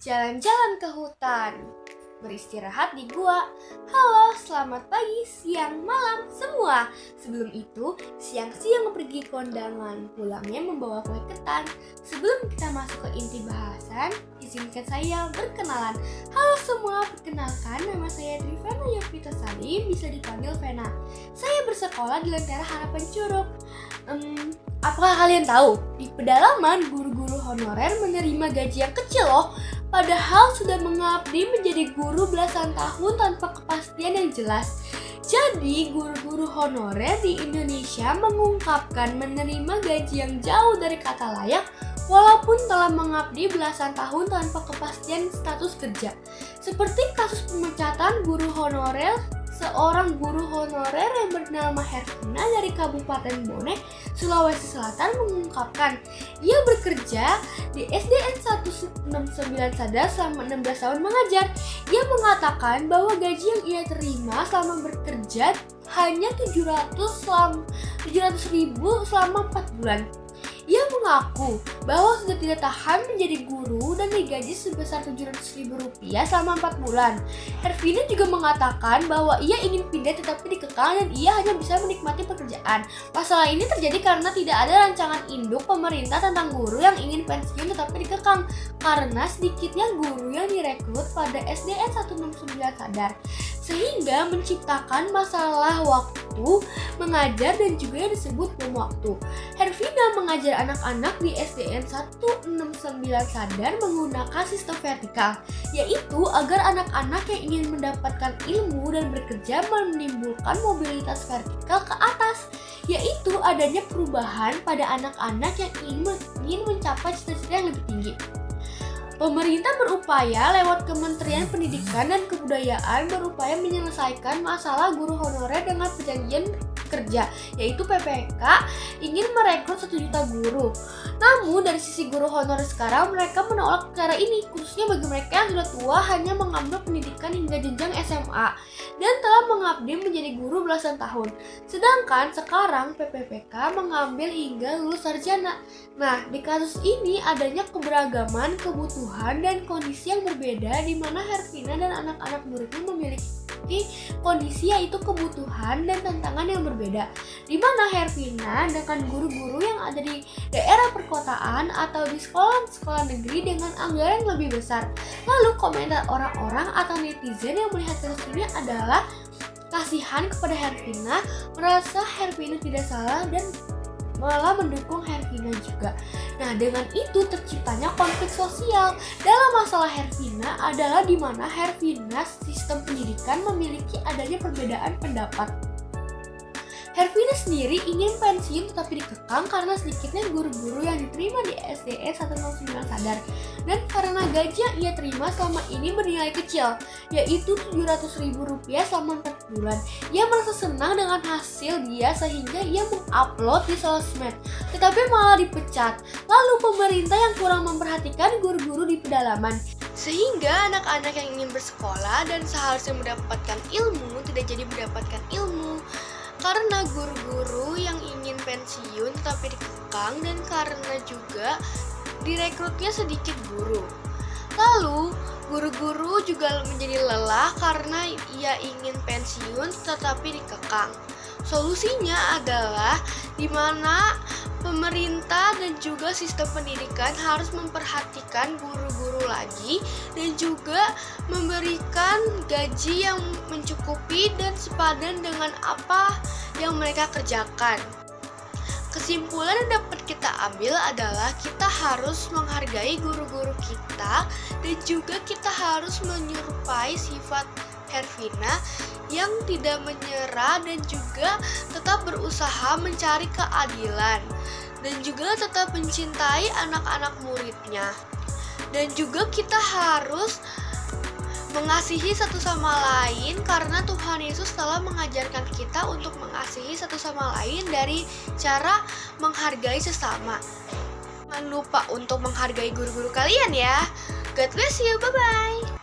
jalan-jalan ke hutan, beristirahat di gua. Halo, selamat pagi, siang, malam, semua. Sebelum itu, siang-siang pergi kondangan, pulangnya membawa kue ketan. Sebelum kita masuk ke inti bahasan, izinkan saya berkenalan. Halo semua, perkenalkan nama saya Trivena Yovita Salim, bisa dipanggil Vena. Saya bersekolah di Lentera Harapan Curug. Apakah kalian tahu, di pedalaman guru-guru honorer menerima gaji yang kecil loh. Padahal sudah mengabdi menjadi guru belasan tahun tanpa kepastian yang jelas. Jadi guru-guru honorer di Indonesia mengungkapkan menerima gaji yang jauh dari kata layak walaupun telah mengabdi belasan tahun tanpa kepastian status kerja. Seperti kasus pemecatan guru honorer, seorang guru honorer yang bernama Hervina dari Kabupaten Bone, Sulawesi Selatan mengungkapkan ia bekerja di SDN 169 Sadar selama 16 tahun mengajar. Ia mengatakan bahwa gaji yang ia terima selama bekerja hanya 700.000 selama 4 bulan. Ia mengaku bahwa sudah tidak tahan menjadi guru dan digaji sebesar Rp700.000 selama 4 bulan. Hervina juga mengatakan bahwa ia ingin pindah tetapi dikekang dan ia hanya bisa menikmati pekerjaan. Masalah ini terjadi karena tidak ada rancangan induk pemerintah tentang guru yang ingin pensiun tetapi dikekang karena sedikitnya guru yang direkrut pada SDN 169 Sadar, sehingga menciptakan masalah waktu mengajar dan juga yang disebut bom waktu. Hervina mengajar anak-anak di SDN 169 Sadar menggunakan sistem vertikal, yaitu agar anak-anak yang ingin mendapatkan ilmu dan bekerja menimbulkan mobilitas vertikal ke atas, yaitu adanya perubahan pada anak-anak yang ingin mencapai cita-cita yang lebih tinggi. Pemerintah berupaya lewat Kementerian Pendidikan dan Kebudayaan berupaya menyelesaikan masalah guru honorer dengan perjanjian kerja, yaitu PPK, ingin merekrut 1 juta guru. Namun dari sisi guru honorer sekarang mereka menolak cara ini, khususnya bagi mereka yang sudah tua hanya mengambil pendidikan hingga jenjang SMA dan telah mengabdi menjadi guru belasan tahun. Sedangkan sekarang PPPK mengambil hingga lulus sarjana. Nah, di kasus ini adanya keberagaman kebutuhan dan kondisi yang berbeda di mana Hervina dan anak-anak muridnya memiliki kondisi yaitu kebutuhan dan tantangan yang berbeda, di mana Hervina dengan guru-guru yang ada di daerah perkotaan atau di sekolah-sekolah negeri dengan anggaran yang lebih besar. Lalu komentar orang-orang atau netizen yang melihat kasus ini adalah kasihan kepada Hervina, merasa Hervina tidak salah dan malah mendukung Hervina juga. Nah, dengan itu terciptanya konflik sosial. Dalam masalah Hervina adalah di mana Hervina sistem pendidikan memiliki adanya perbedaan pendapat. Hervina sendiri ingin pensiun tetapi dikekang karena sedikitnya guru-guru yang diterima di SDN 169 Sadar dan karena gaji yang ia terima selama ini bernilai kecil, yaitu Rp700.000 selama 4 bulan. Ia merasa senang dengan hasil dia sehingga ia mengupload di sosmed, tetapi malah dipecat. Lalu pemerintah yang kurang memperhatikan guru-guru di pedalaman, sehingga anak-anak yang ingin bersekolah dan seharusnya mendapatkan ilmu tidak jadi mendapatkan ilmu. Karena guru-guru yang ingin pensiun tetapi dikekang dan karena juga direkrutnya sedikit guru. Lalu guru-guru juga menjadi lelah karena ia ingin pensiun tetapi dikekang. Solusinya adalah di mana pemerintah dan juga sistem pendidikan harus memperhatikan guru-guru lagi dan juga memberikan gaji yang mencukupi dan sepadan dengan apa yang mereka kerjakan. Kesimpulan yang dapat kita ambil adalah kita harus menghargai guru-guru kita dan juga kita harus menyerupai sifat Hervina yang tidak menyerah dan juga tetap berusaha mencari keadilan dan juga tetap mencintai anak-anak muridnya. Dan juga kita harus mengasihi satu sama lain karena Tuhan Yesus telah mengajarkan kita untuk mengasihi satu sama lain dari cara menghargai sesama. Jangan lupa untuk menghargai guru-guru kalian ya. God bless you, bye-bye.